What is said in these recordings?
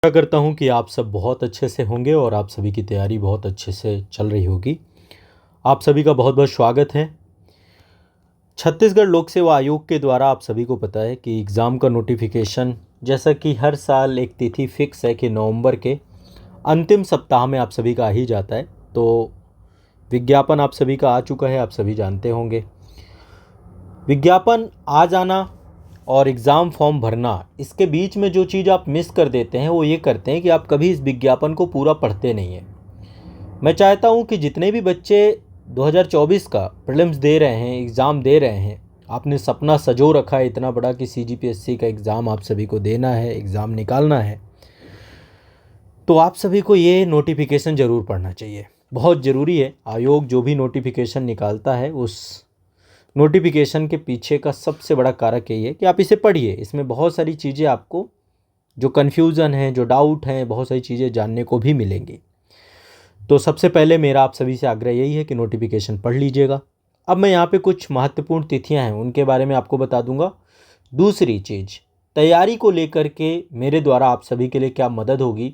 आशा करता हूँ कि आप सब बहुत अच्छे से होंगे और आप सभी की तैयारी बहुत अच्छे से चल रही होगी। आप सभी का बहुत बहुत स्वागत है। छत्तीसगढ़ लोक सेवा आयोग के द्वारा आप सभी को पता है कि एग्ज़ाम का नोटिफिकेशन, जैसा कि हर साल एक तिथि फिक्स है कि नवंबर के अंतिम सप्ताह में आप सभी का आ ही जाता है। तो विज्ञापन आप सभी का आ चुका है, आप सभी जानते होंगे। विज्ञापन आ जाना और एग्ज़ाम फॉर्म भरना, इसके बीच में जो चीज़ आप मिस कर देते हैं वो ये करते हैं कि आप कभी इस विज्ञापन को पूरा पढ़ते नहीं हैं। मैं चाहता हूँ कि जितने भी बच्चे 2024 का प्रीलिम्स दे रहे हैं, एग्ज़ाम दे रहे हैं, आपने सपना सजो रखा है इतना बड़ा कि सीजीपीएससी का एग्ज़ाम आप सभी को देना है, एग्ज़ाम निकालना है, तो आप सभी को ये नोटिफिकेशन ज़रूर पढ़ना चाहिए। बहुत ज़रूरी है। आयोग जो भी नोटिफिकेशन निकालता है, उस नोटिफिकेशन के पीछे का सबसे बड़ा कारक यही है कि आप इसे पढ़िए। इसमें बहुत सारी चीज़ें आपको जो कन्फ्यूज़न है, जो डाउट हैं, बहुत सारी चीज़ें जानने को भी मिलेंगी। तो सबसे पहले मेरा आप सभी से आग्रह यही है कि नोटिफिकेशन पढ़ लीजिएगा। अब मैं यहाँ पे कुछ महत्वपूर्ण तिथियाँ हैं उनके बारे में आपको बता दूंगा। दूसरी चीज़, तैयारी को लेकर के मेरे द्वारा आप सभी के लिए क्या मदद होगी।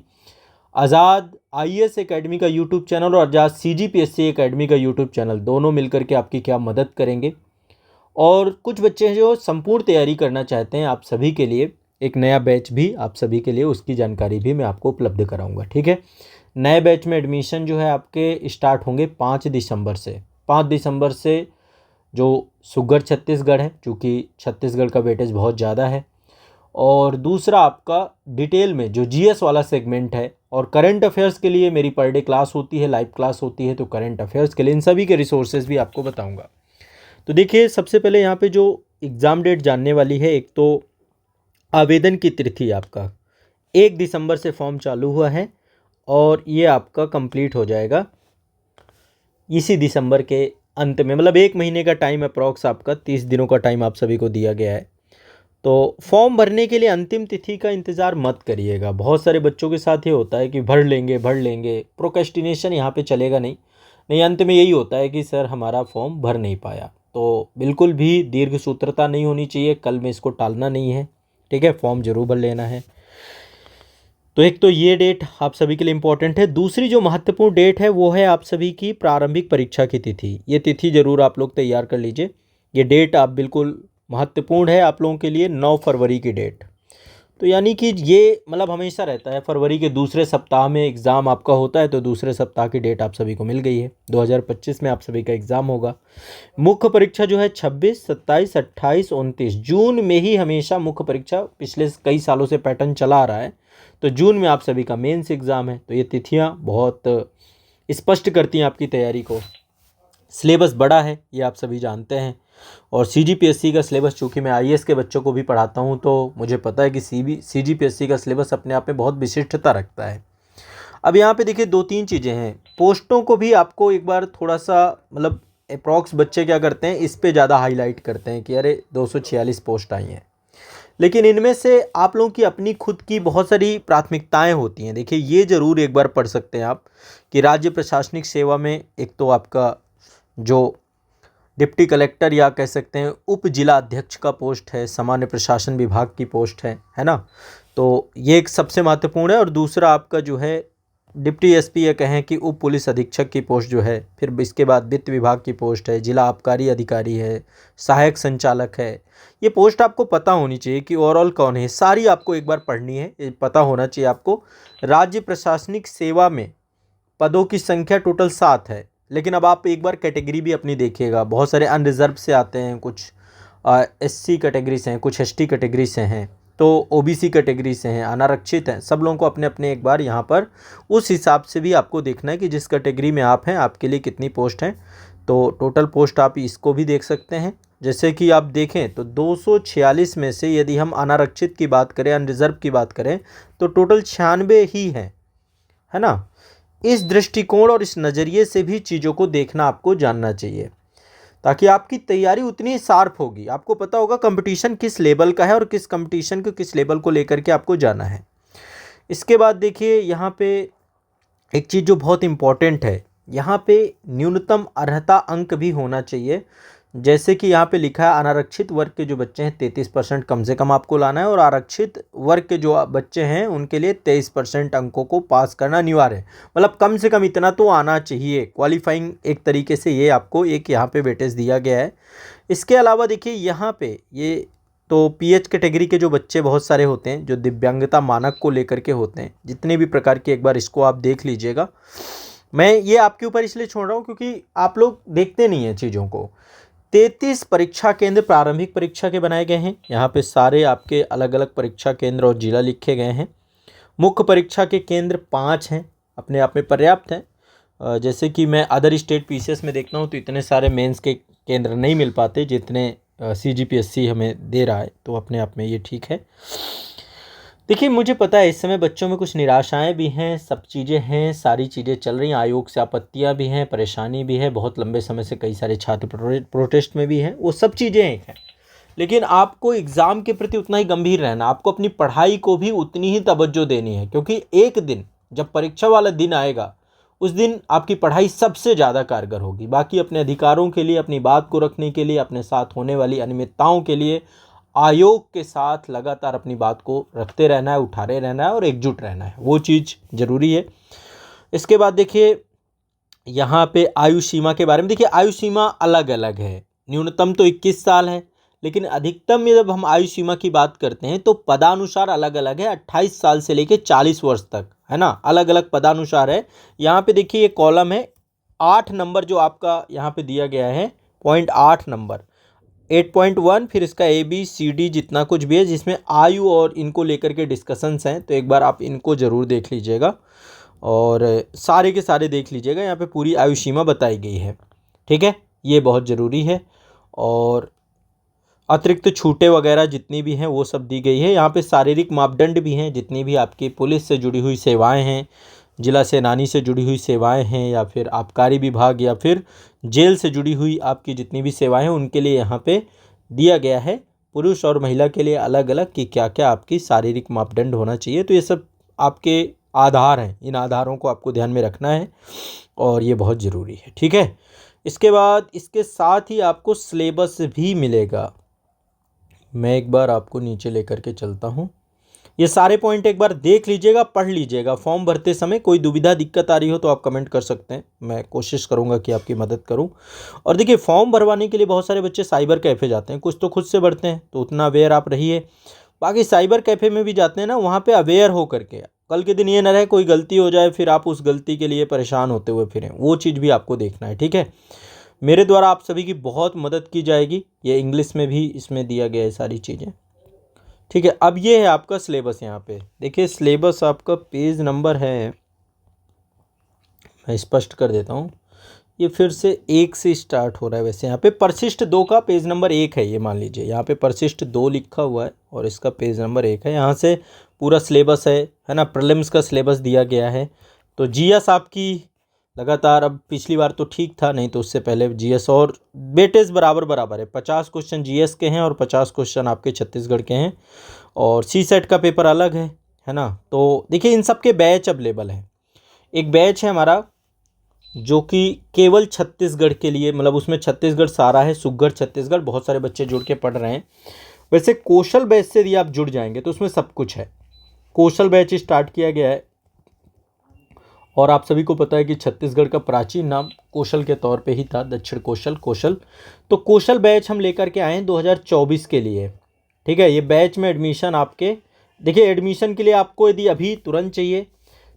आज़ाद आईएएस एकेडमी का यूट्यूब चैनल और आज़ाद सीजीपीएससी एकेडमी का यूट्यूब चैनल, दोनों मिलकर के आपकी क्या मदद करेंगे। और कुछ बच्चे हैं जो संपूर्ण तैयारी करना चाहते हैं, आप सभी के लिए एक नया बैच भी आप सभी के लिए, उसकी जानकारी भी मैं आपको उपलब्ध कराऊंगा। ठीक है। नए बैच में एडमिशन जो है आपके स्टार्ट होंगे 5 दिसंबर से। 5 दिसंबर से जो सुगर छत्तीसगढ़ है, चूँकि छत्तीसगढ़ का वेटेज बहुत ज़्यादा है, और दूसरा आपका डिटेल में जो जीएस वाला सेगमेंट है, और करंट अफेयर्स के लिए मेरी पर डे क्लास होती है, लाइव क्लास होती है, तो करंट अफेयर्स के लिए इन सभी के रिसोर्सेज भी आपको बताऊंगा। तो देखिए, सबसे पहले यहाँ पे जो एग्ज़ाम डेट जानने वाली है, एक तो आवेदन की तिथि आपका 1 दिसंबर से फॉर्म चालू हुआ है और ये आपका कंप्लीट हो जाएगा इसी दिसंबर के अंत में, मतलब 1 महीने का टाइम अप्रॉक्स आपका 30 दिनों का टाइम आप सभी को दिया गया है। तो फॉर्म भरने के लिए अंतिम तिथि का इंतज़ार मत करिएगा। बहुत सारे बच्चों के साथ ये होता है कि भर लेंगे, प्रोक्रेस्टिनेशन यहाँ पे चलेगा नहीं, अंत में यही होता है कि सर हमारा फॉर्म भर नहीं पाया। तो बिल्कुल भी दीर्घ सूत्रता नहीं होनी चाहिए, कल में इसको टालना नहीं है। ठीक है, फॉर्म जरूर भर लेना है। तो एक तो ये डेट आप सभी के लिए इम्पोर्टेंट है। दूसरी जो महत्वपूर्ण डेट है वो है आप सभी की प्रारंभिक परीक्षा की तिथि। ये तिथि जरूर आप लोग तैयार कर लीजिए। ये डेट आप बिल्कुल महत्वपूर्ण है आप लोगों के लिए, 9 फरवरी की डेट। तो यानी कि ये मतलब हमेशा रहता है, फरवरी के दूसरे सप्ताह में एग्ज़ाम आपका होता है, तो दूसरे सप्ताह की डेट आप सभी को मिल गई है। 2025 में आप सभी का एग्ज़ाम होगा। मुख्य परीक्षा जो है 26, 27, 28, 29 जून में ही हमेशा मुख्य परीक्षा, पिछले कई सालों से पैटर्न चला आ रहा है। तो जून में आप सभी का मेंस एग्ज़ाम है। तो ये तिथियाँ बहुत स्पष्ट करती हैं आपकी तैयारी को। सिलेबस बड़ा है, ये आप सभी जानते हैं, और सीजीपीएससी का सिलेबस, चूँकि मैं आईएएस के बच्चों को भी पढ़ाता हूँ, तो मुझे पता है कि सीजीपीएससी का सिलेबस अपने आप में बहुत विशिष्टता रखता है। अब यहाँ पे देखिए 2-3 चीज़ें हैं। पोस्टों को भी आपको एक बार थोड़ा सा, मतलब अप्रॉक्स बच्चे क्या करते हैं, इस पे ज़्यादा हाईलाइट करते हैं कि अरे 246 पोस्ट आई हैं, लेकिन इनमें से आप लोगों की अपनी खुद की बहुत सारी प्राथमिकताएं होती हैं। देखिए, ये ज़रूर एक बार पढ़ सकते हैं आप कि राज्य प्रशासनिक सेवा में एक तो आपका जो डिप्टी कलेक्टर या कह सकते हैं उप जिला अध्यक्ष का पोस्ट है, सामान्य प्रशासन विभाग की पोस्ट है ना। तो ये एक सबसे महत्वपूर्ण है। और दूसरा आपका जो है डिप्टी एसपी, या कहें कि उप पुलिस अधीक्षक की पोस्ट जो है, फिर इसके बाद वित्त विभाग की पोस्ट है, जिला आबकारी अधिकारी है, सहायक संचालक है। ये पोस्ट आपको पता होनी चाहिए कि ओवरऑल कौन है, सारी आपको एक बार पढ़नी है, ये पता होना चाहिए आपको। राज्य प्रशासनिक सेवा में पदों की संख्या टोटल 7 है, लेकिन अब आप एक बार कैटेगरी भी अपनी देखिएगा। बहुत सारे अनरिजर्व से आते हैं, कुछ एससी कैटेगरी से हैं, कुछ एसटी कैटेगरी से हैं, तो ओबीसी कैटेगरी से हैं, अनारक्षित हैं। सब लोगों को अपने अपने एक बार यहाँ पर उस हिसाब से भी आपको देखना है कि जिस कैटेगरी में आप हैं आपके लिए कितनी पोस्ट हैं। तो टोटल पोस्ट आप इसको भी देख सकते हैं। जैसे कि आप देखें तो 246 में से यदि हम अनारक्षित की बात करें, अनरिजर्व की बात करें, तो टोटल 96 ही हैं, है ना। इस दृष्टिकोण और इस नज़रिए से भी चीज़ों को देखना आपको जानना चाहिए, ताकि आपकी तैयारी उतनी शार्प होगी। आपको पता होगा कंपटीशन किस लेवल का है और किस कंपटीशन को, किस लेवल को लेकर के आपको जाना है। इसके बाद देखिए यहाँ पे एक चीज़ जो बहुत इम्पॉर्टेंट है, यहाँ पे न्यूनतम अर्हता अंक भी होना चाहिए जैसे कि यहाँ पे लिखा है अनारक्षित वर्ग के जो बच्चे हैं 33% कम से कम आपको लाना है और आरक्षित वर्ग के जो बच्चे हैं उनके लिए 23% अंकों को पास करना अनिवार्य है। मतलब कम से कम इतना तो आना चाहिए, क्वालिफाइंग एक तरीके से ये आपको एक यहाँ पे वेटेज दिया गया है। इसके अलावा देखिए यहाँ पे ये तो पीएच कैटेगरी के जो बच्चे बहुत सारे होते हैं जो दिव्यांगता मानक को लेकर के होते हैं, जितने भी प्रकार के, एक बार इसको आप देख लीजिएगा। मैं ये आपके ऊपर इसलिए छोड़ रहा हूँ क्योंकि आप लोग देखते नहीं हैं चीज़ों को। 33 परीक्षा केंद्र प्रारंभिक परीक्षा के बनाए गए हैं। यहाँ पे सारे आपके अलग अलग परीक्षा केंद्र और जिला लिखे गए हैं। मुख्य परीक्षा के केंद्र 5 हैं, अपने आप में पर्याप्त हैं। जैसे कि मैं अदर स्टेट पीसीएस में देखता हूँ तो इतने सारे मेंस के केंद्र नहीं मिल पाते जितने सीजीपीएससी हमें दे रहा है, तो अपने आप में ये ठीक है। देखिए मुझे पता है इस समय बच्चों में कुछ निराशाएं भी हैं, सब चीज़ें हैं, सारी चीज़ें चल रही हैं, आयोग से आपत्तियां भी हैं, परेशानी भी है, बहुत लंबे समय से कई सारे छात्र प्रोटेस्ट में भी हैं, वो सब चीज़ें एक हैं। लेकिन आपको एग्ज़ाम के प्रति उतना ही गंभीर रहना, आपको अपनी पढ़ाई को भी उतनी ही तवज्जो देनी है, क्योंकि एक दिन जब परीक्षा वाला दिन आएगा उस दिन आपकी पढ़ाई सबसे ज़्यादा कारगर होगी। बाकी अपने अधिकारों के लिए, अपनी बात को रखने के लिए, अपने साथ होने वाली अनियमितताओं के लिए आयोग के साथ लगातार अपनी बात को रखते रहना है, उठाते रहना है और एकजुट रहना है, वो चीज़ ज़रूरी है। इसके बाद देखिए यहाँ पे आयु सीमा के बारे में, देखिए आयु सीमा अलग अलग है, न्यूनतम तो 21 साल है, लेकिन अधिकतम में जब हम आयु सीमा की बात करते हैं तो पदानुसार अलग अलग है, 28 साल से लेकर 40 वर्ष तक, है ना, अलग अलग पदानुसार है। यहाँ पे देखिए ये कॉलम है 8 नंबर जो आपका यहाँ पे दिया गया है, पॉइंट 8 नंबर 8.1, फिर इसका ABCD जितना कुछ भी है जिसमें आयु और इनको लेकर के डिस्कशंस हैं, तो एक बार आप इनको ज़रूर देख लीजिएगा और सारे के सारे देख लीजिएगा। यहाँ पे पूरी आयु सीमा बताई गई है, ठीक है, ये बहुत ज़रूरी है। और अतिरिक्त छूटें वगैरह जितनी भी हैं वो सब दी गई है। यहाँ पे शारीरिक मापदंड भी हैं, जितनी भी आपकी पुलिस से जुड़ी हुई सेवाएँ हैं, जिला सेनानी से जुड़ी हुई सेवाएं हैं, या फिर आबकारी विभाग, या फिर जेल से जुड़ी हुई आपकी जितनी भी सेवाएं हैं उनके लिए यहाँ पे दिया गया है, पुरुष और महिला के लिए अलग अलग, कि क्या क्या आपकी शारीरिक मापदंड होना चाहिए। तो ये सब आपके आधार हैं, इन आधारों को आपको ध्यान में रखना है और ये बहुत ज़रूरी है, ठीक है। इसके बाद इसके साथ ही आपको सिलेबस भी मिलेगा। मैं एक बार आपको नीचे लेकर के चलता हूँ, ये सारे पॉइंट एक बार देख लीजिएगा, पढ़ लीजिएगा। फॉर्म भरते समय कोई दुविधा दिक्कत आ रही हो तो आप कमेंट कर सकते हैं, मैं कोशिश करूंगा कि आपकी मदद करूं। और देखिए फॉर्म भरवाने के लिए बहुत सारे बच्चे साइबर कैफ़े जाते हैं, कुछ तो खुद से भरते हैं, तो उतना अवेयर आप रहिए। बाकी साइबर कैफ़े में भी जाते हैं ना, वहाँ पर अवेयर हो करके, कल के दिन ये ना रहे कोई गलती हो जाए फिर आप उस गलती के लिए परेशान होते हुए फिरें, वो चीज़ भी आपको देखना है, ठीक है। मेरे द्वारा आप सभी की बहुत मदद की जाएगी, ये इंग्लिश में भी इसमें दिया गया है सारी चीज़ें, ठीक है। अब ये है आपका सिलेबस। यहाँ पे देखिए सिलेबस आपका पेज नंबर है, मैं स्पष्ट कर देता हूँ, ये फिर से 1 से स्टार्ट हो रहा है। वैसे यहाँ पे परिशिष्ट 2 का पेज नंबर 1 है, ये मान लीजिए यहाँ पे परिशिष्ट 2 लिखा हुआ है और इसका पेज नंबर 1 है। यहाँ से पूरा सिलेबस है ना, प्रीलिम्स का सिलेबस दिया गया है। तो जीएस आपकी लगातार, अब पिछली बार तो ठीक था, नहीं तो उससे पहले जीएस और वेटेज बराबर बराबर है, 50 क्वेश्चन जीएस के हैं और 50 क्वेश्चन आपके छत्तीसगढ़ के हैं, और सी सेट का पेपर अलग है ना। तो देखिए इन सब के बैच अवेलेबल हैं। एक बैच है हमारा जो कि केवल छत्तीसगढ़ के लिए, मतलब उसमें छत्तीसगढ़ सारा है, सुघ्घर छत्तीसगढ़, बहुत सारे बच्चे जुड़ के पढ़ रहे हैं। वैसे कौशल बैच से यदि आप जुड़ जाएंगे तो उसमें सब कुछ है। कौशल बैच स्टार्ट किया गया है और आप सभी को पता है कि छत्तीसगढ़ का प्राचीन नाम कौशल के तौर पे ही था, दक्षिण कौशल। तो कौशल बैच हम लेकर के आए हैं 2024 के लिए, ठीक है। ये बैच में एडमिशन आपके, देखिए एडमिशन के लिए आपको यदि अभी तुरंत चाहिए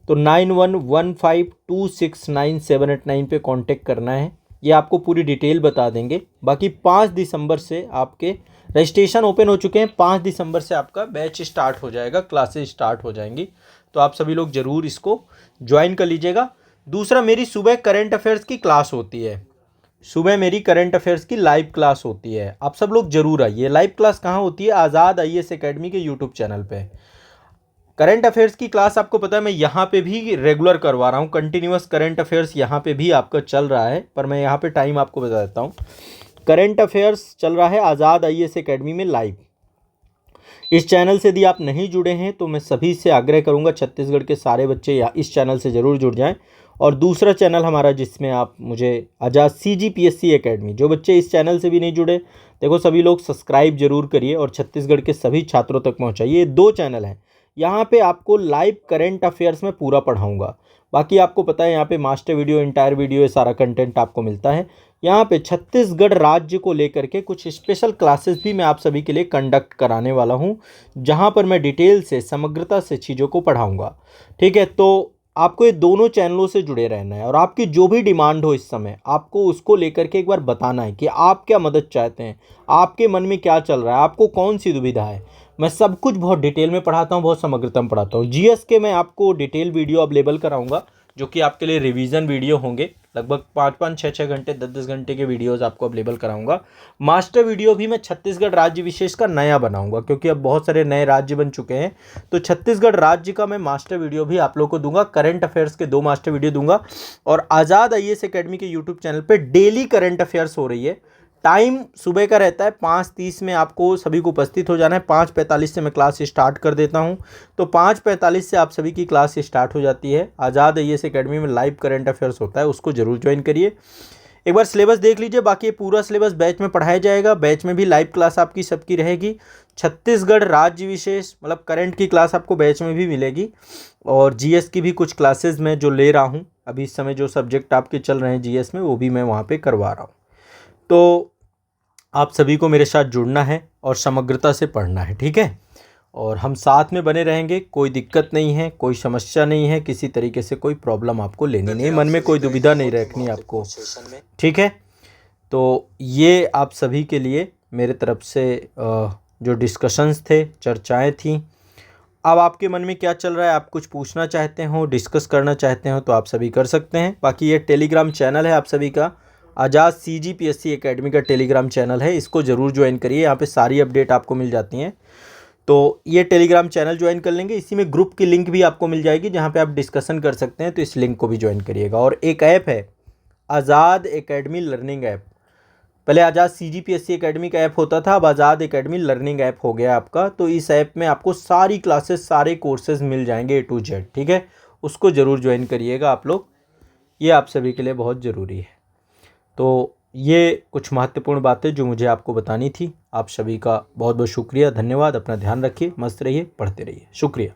तो 9115269789 पे कांटेक्ट करना है, ये आपको पूरी डिटेल बता देंगे। बाकी 5 दिसंबर से आपके रजिस्ट्रेशन ओपन हो चुके हैं, 5 दिसंबर से आपका बैच स्टार्ट हो जाएगा, क्लासेस स्टार्ट हो जाएंगी, तो आप सभी लोग ज़रूर इसको ज्वाइन कर लीजिएगा। दूसरा, मेरी सुबह करंट अफेयर्स की क्लास होती है, सुबह मेरी करंट अफेयर्स की लाइव क्लास होती है, आप सब लोग जरूर आइए। लाइव क्लास कहाँ होती है? आज़ाद IAS एकेडमी के यूट्यूब चैनल पे। करंट अफेयर्स की क्लास आपको पता है मैं यहाँ पे भी रेगुलर करवा रहा हूँ, कंटिन्यूअस करंट अफेयर्स यहाँ पे भी आपका चल रहा है, पर मैं यहाँ पे टाइम आपको बता देता हूँ। करंट अफेयर्स चल रहा है आज़ाद IAS एकेडमी में लाइव। इस चैनल से यदि आप नहीं जुड़े हैं तो मैं सभी से आग्रह करूंगा, छत्तीसगढ़ के सारे बच्चे या इस चैनल से ज़रूर जुड़ जाएं और दूसरा चैनल हमारा जिसमें आप मुझे आज़ाद CGPSC एकेडमी, जो बच्चे इस चैनल से भी नहीं जुड़े, देखो सभी लोग सब्सक्राइब जरूर करिए और छत्तीसगढ़ के सभी छात्रों तक पहुंचाइए। ये 2 चैनल हैं, यहाँ पे आपको लाइव करंट अफेयर्स में पूरा पढ़ाऊँगा। बाकी आपको पता है यहाँ पे मास्टर वीडियो, इंटायर वीडियो, ये सारा कंटेंट आपको मिलता है। यहाँ पे छत्तीसगढ़ राज्य को लेकर के कुछ स्पेशल क्लासेस भी मैं आप सभी के लिए कंडक्ट कराने वाला हूँ, जहाँ पर मैं डिटेल से, समग्रता से चीज़ों को पढ़ाऊँगा। ठीक है, तो आपको ये दोनों चैनलों से जुड़े रहना है और आपकी जो भी डिमांड हो इस समय, आपको उसको लेकर के एक बार बताना है कि आप क्या मदद चाहते हैं, आपके मन में क्या चल रहा है, आपको कौन सी दुविधा है। मैं सब कुछ बहुत डिटेल में पढ़ाता हूँ, बहुत समग्रता में पढ़ाता हूँ। जीएस के मैं आपको डिटेल वीडियो अवेलेबल कराऊंगा, जो कि आपके लिए रिवीजन वीडियो होंगे। लगभग 5-5, 6-6 घंटे, 10-10 घंटे के वीडियोस आपको अवेलेबल कराऊंगा। मास्टर वीडियो भी मैं छत्तीसगढ़ राज्य विशेष का नया बनाऊंगा, क्योंकि अब बहुत सारे नए राज्य बन चुके हैं, तो छत्तीसगढ़ राज्य का मैं मास्टर वीडियो भी आप लोग को दूंगा। करंट अफेयर्स के 2 मास्टर वीडियो दूंगा और आज़ाद IAS एकेडमी के यूट्यूब चैनल पर डेली करंट अफेयर्स हो रही है। टाइम सुबह का रहता है, 5:30 में आपको सभी को उपस्थित हो जाना है। 5:45 से मैं क्लास स्टार्ट कर देता हूं, तो 5:45 से आप सभी की क्लास स्टार्ट हो जाती है। आज़ाद IAS एकेडमी में लाइव करंट अफेयर्स होता है, उसको जरूर ज्वाइन करिए। एक बार सिलेबस देख लीजिए, बाकी ये पूरा सिलेबस बैच में पढ़ाया जाएगा। बैच में भी लाइव क्लास आपकी सबकी रहेगी। छत्तीसगढ़ राज्य विशेष मतलब करंट की क्लास आपको बैच में भी मिलेगी, और GS की भी कुछ क्लासेज मैं जो ले रहा हूँ अभी इस समय, जो सब्जेक्ट आपके चल रहे हैं GS में, वो भी मैं वहाँ पर करवा रहा हूँ। तो आप सभी को मेरे साथ जुड़ना है और समग्रता से पढ़ना है, ठीक है। और हम साथ में बने रहेंगे, कोई दिक्कत नहीं है, कोई समस्या नहीं है, किसी तरीके से कोई प्रॉब्लम आपको लेनी नहीं, मन में कोई दुविधा नहीं रखनी आपको, ठीक है। तो ये आप सभी के लिए मेरे तरफ से जो डिस्कशंस थे, चर्चाएं थी। अब आपके मन में क्या चल रहा है, आप कुछ पूछना चाहते हो, डिस्कस करना चाहते हो, तो आप सभी कर सकते हैं। बाकी ये टेलीग्राम चैनल है आप सभी का, आज़ाद CGPSC एकेडमी का टेलीग्राम चैनल है, इसको ज़रूर ज्वाइन करिए। यहाँ पे सारी अपडेट आपको मिल जाती हैं, तो ये टेलीग्राम चैनल ज्वाइन कर लेंगे। इसी में ग्रुप की लिंक भी आपको मिल जाएगी, जहाँ पे आप डिस्कशन कर सकते हैं, तो इस लिंक को भी ज्वाइन करिएगा। और एक ऐप है आज़ाद एकेडमी लर्निंग ऐप, पहले आज़ाद CGPSC एकेडमी का ऐप होता था, अब आज़ाद एकेडमी लर्निंग ऐप हो गया आपका। तो इस ऐप में आपको सारी क्लासेस, सारे कोर्सेज मिल जाएंगे A to Z, ठीक है। उसको ज़रूर ज्वाइन करिएगा आप लोग, ये आप सभी के लिए बहुत ज़रूरी है। तो ये कुछ महत्वपूर्ण बातें जो मुझे आपको बतानी थी। आप सभी का बहुत बहुत शुक्रिया, धन्यवाद। अपना ध्यान रखिए, मस्त रहिए, पढ़ते रहिए। शुक्रिया।